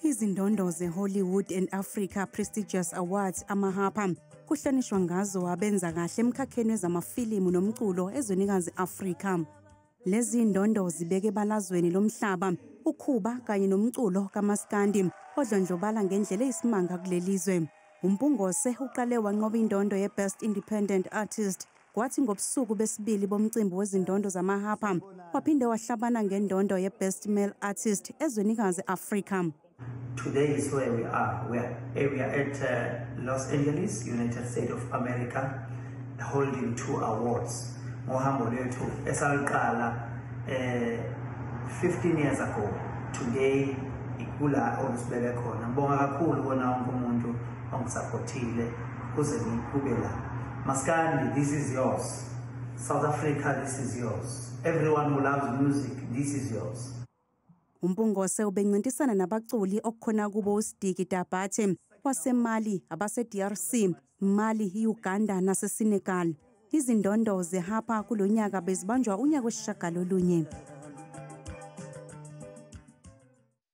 Izindondo ze-Hollywood and Africa Prestigious Awards AmaHapa kuhlonishwa ngazo abenza kahle emkhakheni wezamafilimu nomculo ezwenikazi Afrika. Lezi ndondo zibeke ebalazweni lomhlaba ukhuba kanye nomculo kaMaskandi odlondlobala ngendlela eyisimanga kulelizwe. Umpungose uqale wanqoba indondo ye-Best Independent Artist kwathi ngobusuku besibili bomcimbi wezindondo zamaHapa waphinde wahlabana ngendondo ye-Best Male Artist ezwenikazi Afrika. Today is where we are. We are at Los Angeles, United States of America, holding 2 awards. Mohambo lethu esaliqala 15 years ago. Today ikula olusibeke khona. Ngibonga kakhulu bona wonke umuntu ongisupportile kuze kube la. Maskandi, this is yours. South Africa, this is yours. Everyone who loves music, this is yours. Umpungose ubencintisana nabaculi okukhona kubo uSdiki Dabathe waseMali, abase-DRC, Mali, Uganda naseSenegal. Izindondo zeHapa kulonyaka bezibanjwa unyaka wesishagalolunye.